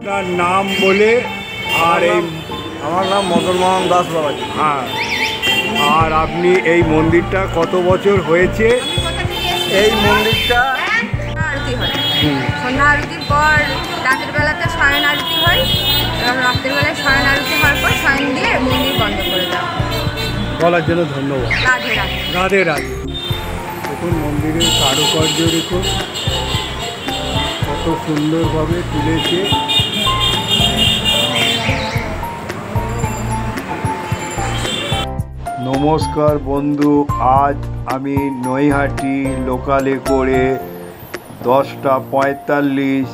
তার নাম বলে আর এই আমার নাম মদন মোহন দাস বাবাজি। হ্যাঁ, আর আপনি এই মন্দিরটা কত বছর হয়েছে? এই মন্দিরটা আরতি হয়, সন্ধ্যা আরতির পর রাতের বেলাতে শয়ন আরতি হয় এবং রাতের বেলায় শয়ন আরতি হওয়ার পর শয়ন দিয়ে মন্দির বন্ধ করে দেওয়া। বলার জন্য ধন্যবাদ। রাধে রাধে। রাধে রাধে। দেখুন মন্দিরের কারুকার্য দেখুন কত সুন্দরভাবে তুলেছে। নমস্কার বন্ধু, আজ আমি নৈহাটি লোকালে করে 10:45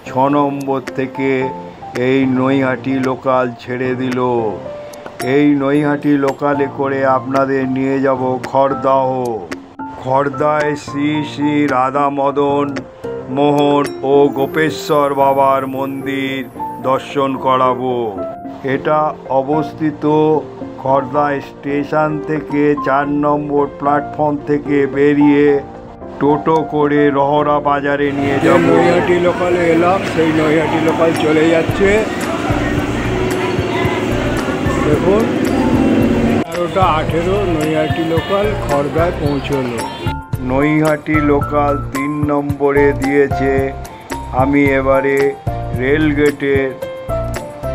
6 নম্বর থেকে এই নৈহাটি লোকাল ছেড়ে দিল। এই নৈহাটি লোকালে করে আপনাদের নিয়ে যাব খড়দাহ। খড়দায় শ্রী শ্রী রাধা মদন মোহন ও গোপেশ্বর বাবার মন্দির দর্শন করাবো। এটা অবস্থিত খড়দা স্টেশন থেকে 4 নম্বর প্ল্যাটফর্ম থেকে বেরিয়ে টোটো করে রহরা বাজারে নিয়ে যাব। নৈহাটি লোকালে এলাম, সেই নৈহাটি লোকাল চলে যাচ্ছে। দেখুন 11:18 নৈহাটি লোকাল খড়দায় পৌঁছলো। নৈহাটি লোকাল 3 নম্বরে দিয়েছে। আমি এবারে রেলগেটের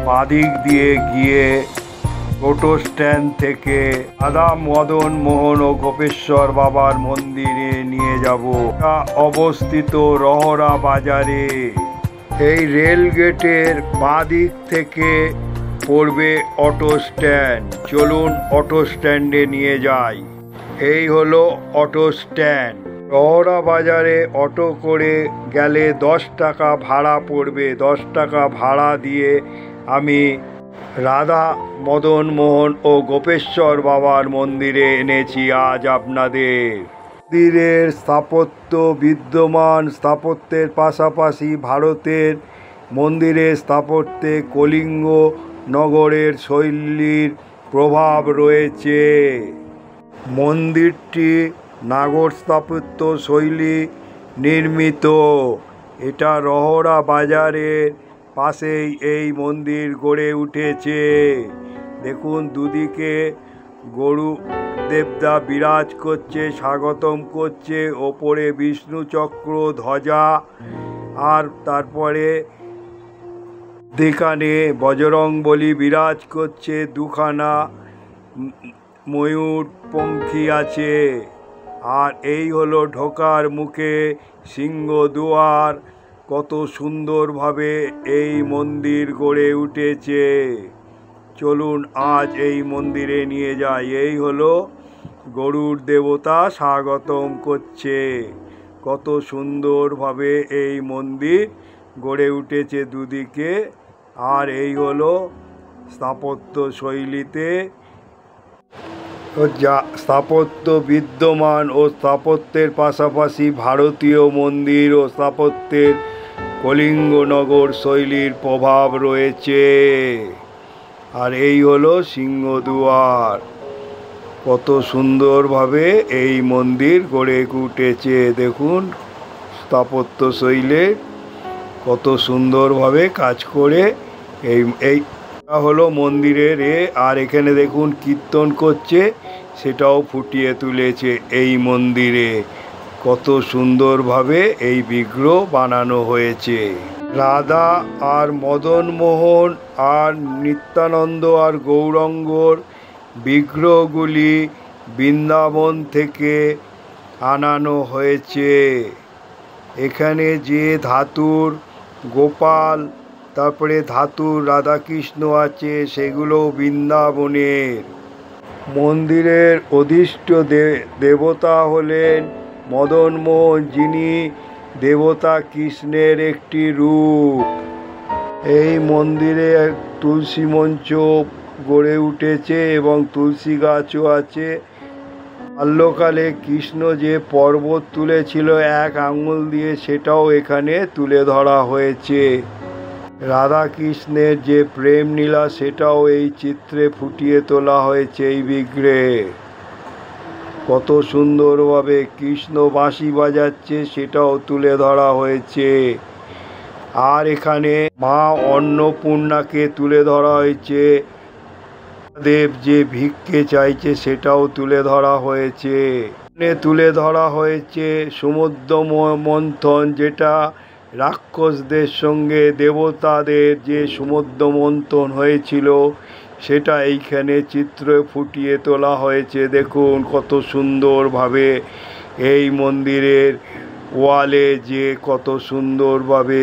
বাদিক দিয়ে গিয়ে টোটো স্ট্যান্ড থেকে রাধা মদন মোহন ও গোপেশ্বর বাবার মন্দিরে নিয়ে যাব। এটা অবস্থিত রহরা বাজারে। এই রেলগেটের বাদিক থেকে পড়বে অটো স্ট্যান্ড। চলুন অটো স্ট্যান্ডে নিয়ে যাই। এই হলো অটো স্ট্যান্ড। রহরা বাজারে অটো করে গেলে 10 টাকা ভাড়া পড়বে। 10 টাকা ভাড়া দিয়ে আমি রাধা মদন মোহন ও গোপেশ্বর বাবার মন্দিরে এনেছি আজ আপনাদের। মন্দিরের স্থাপত্য বিদ্যমান স্থাপত্যের পাশাপাশি ভারতের মন্দিরের স্থাপত্যে কলিঙ্গ নগরের শৈলীর প্রভাব রয়েছে। মন্দিরটি নাগর স্থাপত্য শৈলী নির্মিত। এটা রহরা বাজারের পাশেই এই মন্দির গড়ে উঠেছে। দেখুন দুদিকে গরু দেবতা বিরাজ করছে, স্বাগতম করছে। ওপরে বিষ্ণু চক্র ধ্বজা, আর তারপরে যেখানে বজরংবলী বিরাজ করছে, দুখানা ময়ূর পঙ্খী আছে। আর এই হলো ঢোকার মুখে সিংহদুয়ার। কত সুন্দরভাবে এই মন্দির গড়ে উঠেছে। চলুন আজ এই মন্দিরে নিয়ে যাই। এই হলো গরুর দেবতা স্বাগতম করছে। কত সুন্দরভাবে এই মন্দির গড়ে উঠেছে দুদিকে। আর এই হলো স্থাপত্য শৈলীতে যা স্থাপত্য বিদ্যমান ও স্থাপত্যের পাশাপাশি ভারতীয় মন্দির ও স্থাপত্যের কলিঙ্গনগর শৈলীর প্রভাব রয়েছে। আর এই হলো সিংহদুয়ার। কত সুন্দরভাবে এই মন্দির গড়ে উঠেছে। দেখুন স্থাপত্য শৈলী কত সুন্দরভাবে কাজ করে এইটা হলো মন্দিরের আর এখানে দেখুন কীর্তন করছে, সেটাও ফুটিয়ে তুলেছে এই মন্দিরে। কত সুন্দরভাবে এই বিগ্রহ বানানো হয়েছে। রাধা আর মদন মোহন আর নিত্যানন্দ আর গৌরাঙ্গর বিগ্রহগুলি বৃন্দাবন থেকে আনানো হয়েছে। এখানে যে ধাতুর গোপাল, তারপরে ধাতুর রাধাকৃষ্ণ আছে, সেগুলো বৃন্দাবনের। মন্দিরের অধিষ্ঠ দেবতা হলেন মদন মোহন, যিনি দেবতা কৃষ্ণের একটি রূপ। এই মন্দিরে তুলসী মঞ্চ গড়ে উঠেছে এবং তুলসী গাছও আছে। বাল্যকালে কৃষ্ণ যে পর্বত তুলেছিল 1 আঙুল দিয়ে, সেটাও এখানে তুলে ধরা হয়েছে। রাধা কৃষ্ণের যে প্রেম লীলা, সেটাও এই চিত্রে ফুটিয়ে তোলা হয়েছে এই বিগ্রহে। কত সুন্দরভাবে কৃষ্ণ বাঁশি বাজাচ্ছে, সেটাও তুলে ধরা হয়েছে। আর এখানে মা অন্নপূর্ণাকে তুলে ধরা হয়েছে, দেব যে ভিক্ষে চাইছে সেটাও তুলে ধরা হয়েছে। তুলে ধরা হয়েছে সমুদ্র মন্থন, যেটা রাক্ষসদের সঙ্গে দেবতাদের যে সমুদ্র মন্থন হয়েছিল সেটা এইখানে চিত্র ফুটিয়ে তোলা হয়েছে। দেখুন কত সুন্দরভাবে এই মন্দিরের ওয়ালে যে কত সুন্দরভাবে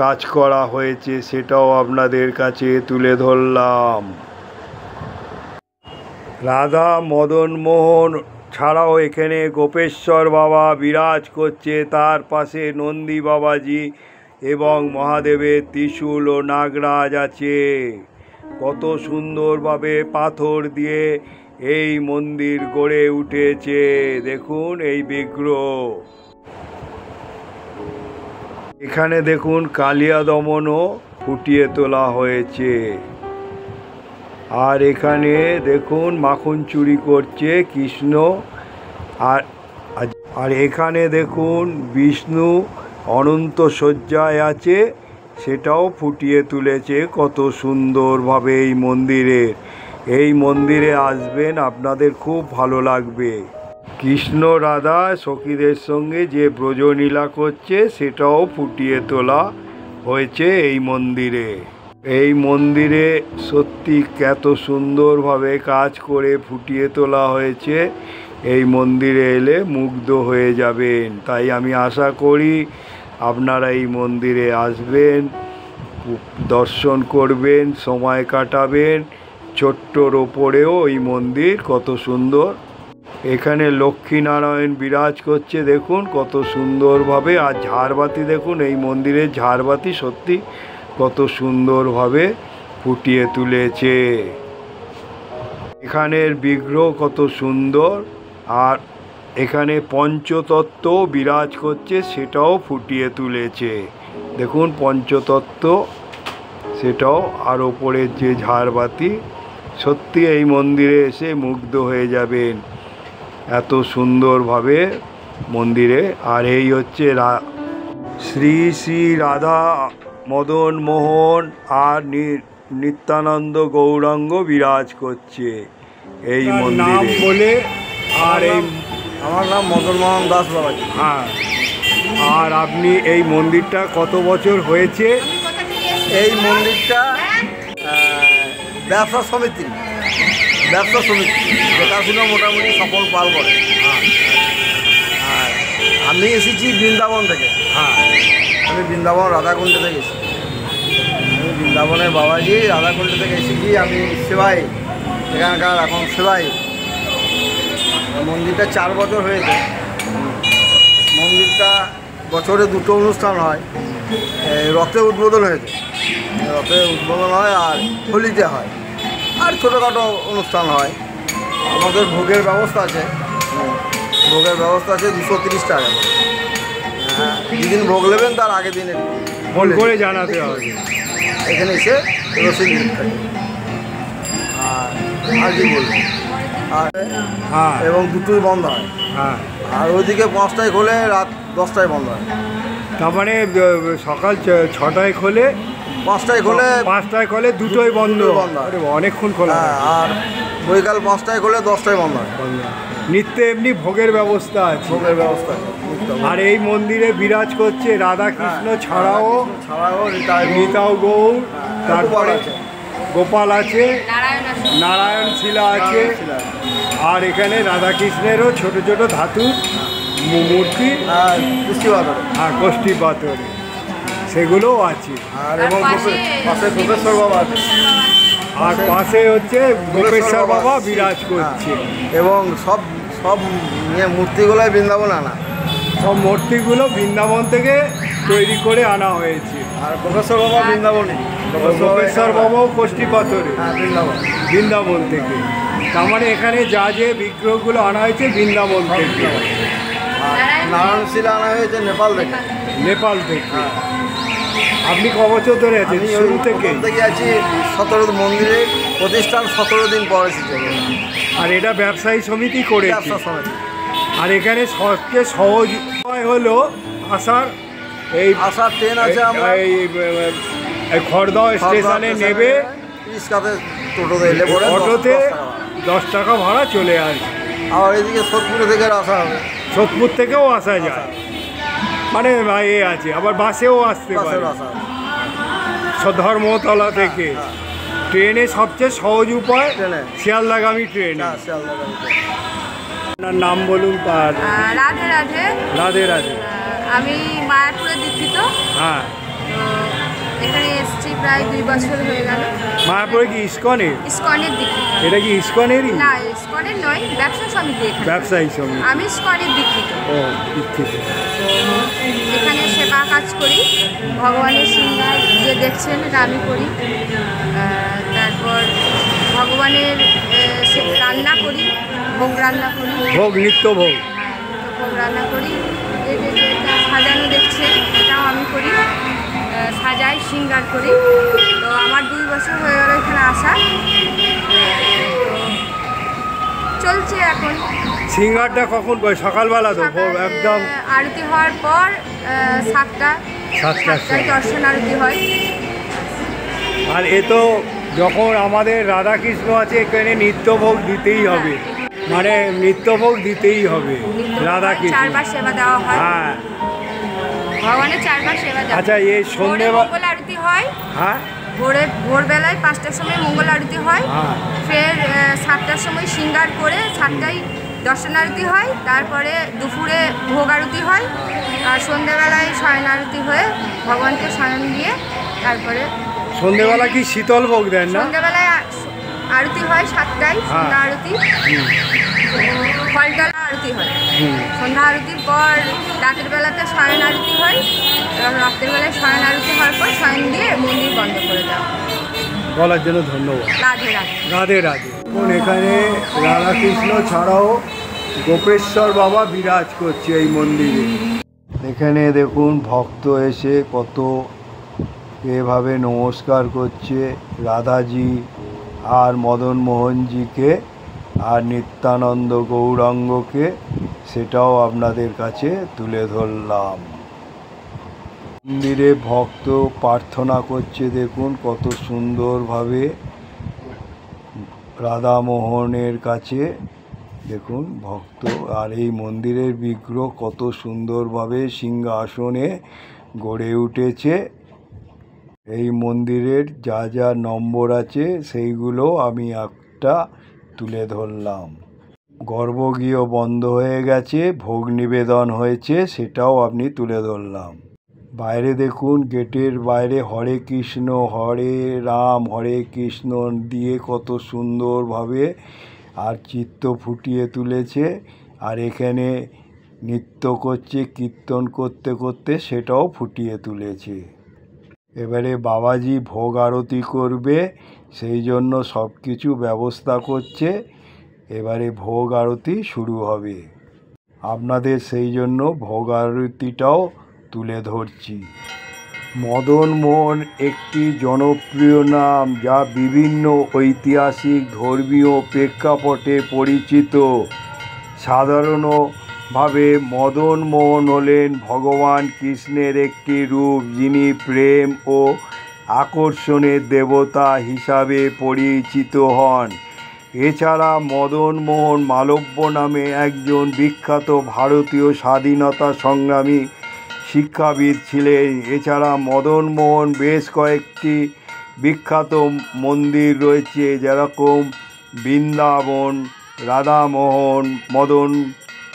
কাজ করা হয়েছে সেটাও আপনাদের কাছে তুলে ধরলাম। রাধা মদন মোহন ছাড়াও এখানে গোপেশ্বর বাবা বিরাজ করছে, তার পাশে নন্দী বাবাজি এবং মহাদেবের ত্রিশূল ও নাগরাজ আছে। কত সুন্দরভাবে পাথর দিয়ে এই মন্দির গড়ে উঠেছে। দেখুন এই বিগ্রহ। এখানে দেখুন কালিয়া দমনও ফুটিয়ে তোলা হয়েছে। আর এখানে দেখুন মাখন চুরি করছে কৃষ্ণ। আর এখানে দেখুন বিষ্ণু অনন্ত শয্যায় আছে, সেটাও ফুটিয়ে তুলেছে কত সুন্দরভাবে এই মন্দিরে আসবেন, আপনাদের খুব ভালো লাগবে। কৃষ্ণ রাধা সখীদের সঙ্গে যে ব্রজলীলা করছে সেটাও ফুটিয়ে তোলা হয়েছে এই মন্দিরে সত্যি কত সুন্দরভাবে কাজ করে ফুটিয়ে তোলা হয়েছে। এই মন্দিরে এলে মুগ্ধ হয়ে যাবেন। তাই আমি আশা করি আপনারা এই মন্দিরে আসবেন, দর্শন করবেন, সময় কাটাবেন। ছোট্টর ওপরেও এই মন্দির কত সুন্দর। এখানে লক্ষ্মীনারায়ণ বিরাজ করছে, দেখুন কত সুন্দরভাবে। আর ঝাড়বাতি দেখুন, এই মন্দিরের ঝাড়বাতি সত্যি কত সুন্দরভাবে ফুটিয়ে তুলেছে। এখানের বিগ্রহ কত সুন্দর। আর এখানে পঞ্চতত্ত্ব বিরাজ করছে, সেটাও ফুটিয়ে তুলেছে। দেখুন পঞ্চতত্ত্ব, সেটাও। আর ওপরের যে ঝাড়বাতি, সত্যি এই মন্দিরে এসে মুগ্ধ হয়ে যাবেন এত সুন্দরভাবে মন্দিরে। আর এই হচ্ছে শ্রী শ্রী রাধা মদন মোহন আর নিত্যানন্দ গৌরাঙ্গ বিরাজ করছে এই মন্দিরে বলে। আর আমার নাম মদন মোহন দাস বাবাজি। হ্যাঁ। আর আপনি এই মন্দিরটা কত বছর হয়েছে? এই মন্দিরটা ব্যবসা সমিতি দেখাশোনা মোটামুটি সকল পাল করে। আর আমি এসেছি বৃন্দাবন থেকে। হ্যাঁ, আমি বৃন্দাবন রাধাকুণ্ড থেকে এসেছি। আমি বৃন্দাবনের বাবাজি রাধাকুণ্ড থেকে এসেছি। আমি সেবাই, এখানকার এখন সেবাই। মন্দিরটা 4 বছর হয়েছে। মন্দিরটা বছরে 2টো অনুষ্ঠান হয়। রথে উদ্বোধন হয়েছে, আর হোলিতে হয়, আর ছোটোখাটো অনুষ্ঠান হয়। আমাদের ভোগের ব্যবস্থা আছে। 230 টাকা। হ্যাঁ, যেদিন ভোগ নেবেন তার আগের দিনে ফোন করে জানাতে হবে। এখানে এসে রসিদ নিতে থাকে। আর কি বলবো, হ্যাঁ, এবং 2টোই বন্ধ হয়। হ্যাঁ। আর ওইদিকে 5টায় খোলে, রাত 10টায় বন্ধ হয়। তার মানে সকাল 6টায় খোলে, 5টায় খোলে, 5টায় খোলে, 2টোই বন্ধ। অনেকক্ষণ খোলা। আর বৈকাল 5টায় খোলে, 10টায় বন্ধ হয়। নিত্য এমনি ভোগের ব্যবস্থা আছে। আর এই মন্দিরে বিরাজ করছে রাধা কৃষ্ণ ছাড়াও নিতাও গৌর, তারপরে গোপাল আছে, নারায়ণ শিলা আছে। আর এখানে রাধা কৃষ্ণেরও ছোট ছোট ধাতুর মূর্তি, কোষ্ঠী পাথরে সেগুলোও আছে। আর এবং পাশে গোপেশ্বর বাবা আছে। আর পাশে হচ্ছে গোপেশ্বর বাবা বিরাজ করছে। এবং সব মূর্তিগুলোই বৃন্দাবন আনা। সব মূর্তিগুলো বৃন্দাবন থেকে তৈরি করে আনা হয়েছে। আর গোপেশ্বর বাবা বৃন্দাবনে, গোপেশ্বর বাবাও কোষ্ঠী পাথরে বৃন্দাবন থেকে। তার মানে এখানে যা যে বিগ্রহগুলো আনা হয়েছে বৃন্দাবন থেকে। নারায়ণ শিলা আনা হয়েছে নেপাল থেকে। আপনি ক বছর ধরে আছেন? শুরু থেকে আছি। 17 মন্দিরে প্রতিষ্ঠান 17 দিন পর এসেছে। আর এটা ব্যবসায়ী সমিতি করেছে। ব্যবসা সমিতি। আর এখানে সবচেয়ে সহজ উপায় হলো আসার এই আসার ট্রেন আছে আমরা এই খড়দহ স্টেশনে নেবে, রিক্সাতে টোটোতে এলে পরে অটোতে 10 টাকা ভাড়া চলে আসবে। আর এদিকে সোদপুর থেকে আসা হবে, সোদপুর থেকেও আসা যায়, মানে এ আছে, আবার বাসেও আসতে পারে আসা ধর্মতলা থেকে। ট্রেনে সবচেয়ে সহজ উপায় ট্রেনে। শিয়ালদাগামী ট্রেনে। শিয়ালদা গাড়িতে। আপনার নাম বলুন তার। রাধে রাধে। রাধে রাধে। আমি মায়াপুরে দীক্ষিত। হ্যাঁ, তো এখানে এসেছি প্রায় 2 বছর হয়ে গেল। মায়াপুরে কি ইস্কনের? ইস্কনের দীক্ষিত। এটা কি ইস্কনেরই? না, ইস্কনের নয়, ব্যবসা সমিতি এখানে। ব্যবসায়ী সমিতি। আমি ইস্কনের দীক্ষিত। ও, দীক্ষিত। এখানে সেবা কাজ করি, ভগবানের সিংহার যে দেখছেন এটা আমি করি। তারপর ভগবানের রান্না করি, ভোগ রান্না করি। ভোগ, নিত্য ভোগ। ভোগ রান্না করি। এটা সাজানো দেখছেন, এটাও আমি করি, সাজাই, সিঙ্গার করি। তো আমার 2 বছর হয়ে গেল এখানে আসা। চলছে এখন। সিঙ্গারটা কখন করে? সকালবেলা তো একদম আরতি হওয়ার পর 7টায় দর্শন আরতি হয়। আর এ তো যখন আমাদের রাধাকৃষ্ণ আছে এখানে নিত্যভোগ দিতেই হবে, মানে নিত্যভোগ দিতেই হবে রাধাকৃষ্ণ। 4 বার সেবা দেওয়া হয়। হ্যাঁ, ভগবানের 4 বার সেবা দেওয়া। আচ্ছা, এই সন্ধে মঙ্গল আরতি হয়। হ্যাঁ, ভোরবেলায় 5টার সময় মঙ্গল আরতি হয়। হ্যাঁ। ফের 7টার সময় সিঙ্গার করে 7টায় দর্শন আরতি হয়। তারপরে দুপুরে ভোগ আরতি হয়। আর সন্ধ্যেবেলায় শয়ন আরতি হয়ে ভগবানকে শয়ন দিয়ে তারপরে সন্ধ্যেবেলা কি শীতল ভোগ দেন না? সন্ধ্যেবেলায় আরতি হয় 7টায়, সন্ধ্যা আরতি। ফলডালা আরতি হয়। সন্ধ্যা আরতির পর রাতের বেলাতে শয়ন আরতি হয়। রাতের বেলায় শয়ন আরতি হওয়ার পর শয়ন দিয়ে মন্দির বন্ধ করে দেওয়া। বলার জন্য ধন্যবাদ। রাধে রাধে। রাধে রাধে। এখন এখানে রাধাকৃষ্ণ ছাড়াও গোপেশ্বর বাবা বিরাজ করছে এই মন্দিরে। এখানে দেখুন ভক্ত এসে কত এভাবে নমস্কার করছে রাধাজি আর মদন মোহনজিকে আর নিত্যানন্দ গৌরাঙ্গকে, সেটাও আপনাদের কাছে তুলে ধরলাম। মন্দিরে ভক্ত প্রার্থনা করছে, দেখুন কত সুন্দরভাবে রাধামোহনের কাছে দেখুন ভক্ত। আর এই মন্দিরের বিগ্রহ কত সুন্দরভাবে সিংহাসনে গড়ে উঠেছে। এই মন্দিরের যা যা নম্বর আছে সেইগুলো আমি একটা তুলে ধরলাম। গর্ভগৃহ বন্ধ হয়ে গেছে, ভোগ নিবেদন হয়েছে, সেটাও আপনি তুলে ধরলাম। বাইরে দেখুন, গেটের বাইরে হরে কৃষ্ণ হরে রাম হরে কৃষ্ণ দিয়ে কত সুন্দরভাবে আর চিত্র ফুটিয়ে তুলেছে। আর এখানে নৃত্য করছে, কীর্তন করতে করতে সেটাও ফুটিয়ে তুলেছে। এবারে বাবাজি ভোগ আরতি করবে, সেই জন্য সব কিছু ব্যবস্থা করছে। এবারে ভোগ আরতি শুরু হবে, আপনাদের সেই জন্য ভোগ আরতিটাও তুলে ধরছি। মদন মোহন একটি জনপ্রিয় নাম যা বিভিন্ন ঐতিহাসিক ধর্মীয় প্রেক্ষাপটে পরিচিত। সাধারণভাবে মদন মোহন হলেন ভগবান কৃষ্ণের একটি রূপ, যিনি প্রেম ও আকর্ষণের দেবতা হিসাবে পরিচিত হন। এছাড়া মদন মোহন মালব্য নামে একজন বিখ্যাত ভারতীয় স্বাধীনতা সংগ্রামী শিক্ষাবিদ ছিলেন। এছাড়া মদন মোহন বেশ কয়েকটি বিখ্যাত মন্দির রয়েছে, যেরকম বৃন্দাবন রাধামোহন মদন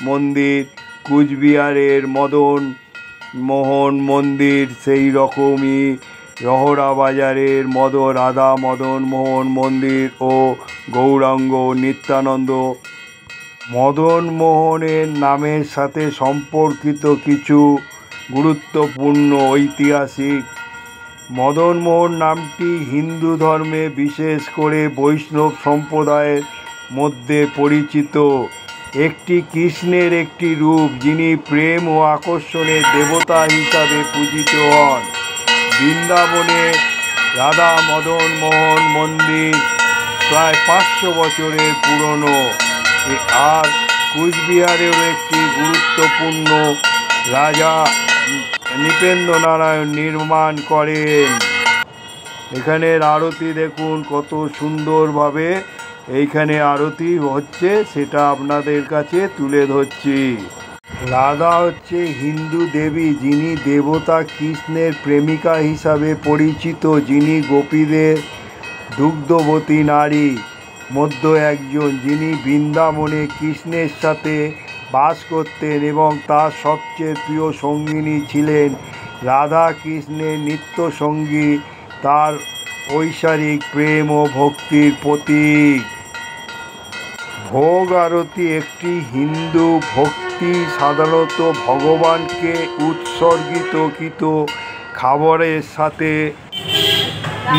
মন্দির, কুচবিহারের মদন মোহন মন্দির, সেই রকমই রহড়াবাজারের রাধা মদন মোহন মন্দির ও গৌরাঙ্গ নিত্যানন্দ মদন মোহনের নামের সাথে সম্পর্কিত কিছু গুরুত্বপূর্ণ ঐতিহাসিক। মদন মোহন নামটি হিন্দু ধর্মে, বিশেষ করে বৈষ্ণব সম্প্রদায়ের মধ্যে পরিচিত একটি কৃষ্ণের একটি রূপ, যিনি প্রেম ও আকর্ষণের দেবতা হিসাবে পূজিত হন। বৃন্দাবনে রাধা মদন মোহন মন্দির প্রায় 500 বছরের পুরনো। আর কুচবিহারেও একটি গুরুত্বপূর্ণ রাজা নৃপেন্দ্রনারায়ণ নির্মাণ করেন। এখানের আরতি দেখুন কত সুন্দরভাবে এইখানে আরতি হচ্ছে, সেটা আপনাদের কাছে তুলে ধরছি। রাধা হচ্ছে হিন্দু দেবী, যিনি দেবতা কৃষ্ণের প্রেমিকা হিসাবে পরিচিত, যিনি গোপীদের দুগ্ধবতী নারী মধ্যে একজন, যিনি বৃন্দাবনে কৃষ্ণের সাথে বাস করতেন এবং তার সবচেয়ে প্রিয় সঙ্গিনী ছিলেন রাধা। কৃষ্ণের নিত্য সঙ্গী, তার ঐশ্বরিক প্রেম ও ভক্তির প্রতীক। ভোগ আরতি একটি হিন্দু ভক্তি, সাধারণত ভগবানকে উৎসর্গিতকৃত খাবারের সাথে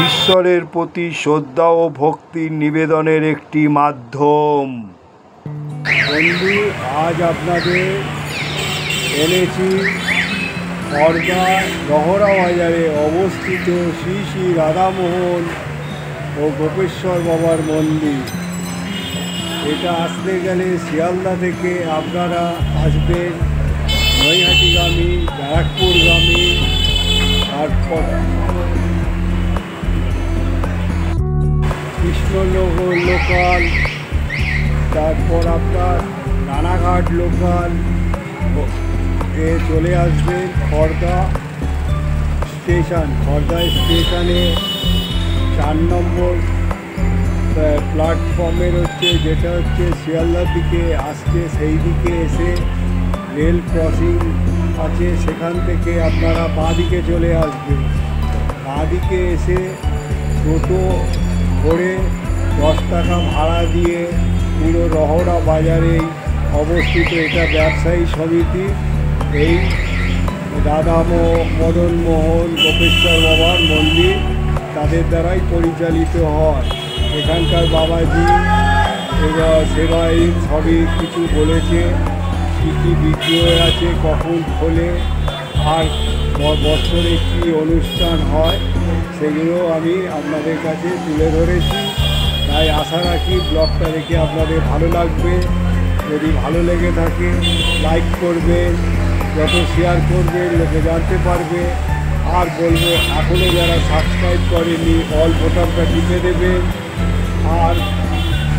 ঈশ্বরের প্রতি শ্রদ্ধা ও ভক্তির নিবেদনের একটি মাধ্যম। বন্ধু, আজ আপনাদের এনেছি খড়দা রহরা বাজারে অবস্থিত শ্রী শ্রী রাধামোহন ও গোপেশ্বর বাবার মন্দির। এটা আসতে গেলে শিয়ালদা থেকে আপনারা আসবেন নৈহাটিগামী, ব্যারাকপুরগামী, তারপর কৃষ্ণনগর লোকাল, তারপর আপনার রানাঘাট লোকাল এ চলে আসবেন খড়দা স্টেশন। খড়দা স্টেশনে 4 নম্বর প্ল্যাটফর্মের যেটা হচ্ছে শিয়ালদার দিকে আসছে, সেই দিকে এসে রেল ক্রসিং আছে, সেখান থেকে আপনারা বাঁ দিকে চলে আসবেন। বাঁ দিকে এসে টোটো করে 10 টাকা ভাড়া দিয়ে পুরো রহরা বাজারেই অবস্থিত এটা ব্যবসায়ী সমিতি। এই রাধা মদন মোহন গোপেশ্বর বাবার মন্দির তাদের দ্বারাই পরিচালিত হয়। এখানকার বাবাজি এবার সেবাই সবই কিছু বলেছে, কী কী বিক্রয় আছে, কখন খোলে, আর বছরে কী অনুষ্ঠান হয়, সেগুলো আমি আপনাদের কাছে তুলে ধরেছি। তাই আশা রাখি ব্লগটা দেখে আপনাদের ভালো লাগবে। যদি ভালো লেগে থাকে লাইক করবেন, যত শেয়ার করবেন লোকে জানতে পারবে। আর বলবো, এখনও যারা সাবস্ক্রাইব করেনি অল বোতামটা টিপে দেবেন, আর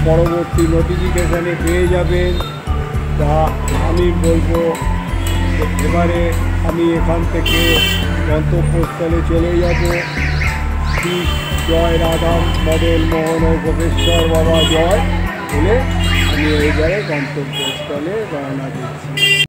পরবর্তী নোটিফিকেশানে পেয়ে যাবেন। তা আমি বলবো, এবারে আমি এখান থেকে গন্তব্যস্থলে চলে যাব। শ্রী জয় রাধা মদন মোহন ও গোপেশ্বর বাবা জয় বলে আমি এইবারে গন্তব্যস্থলে রওনা দিচ্ছি।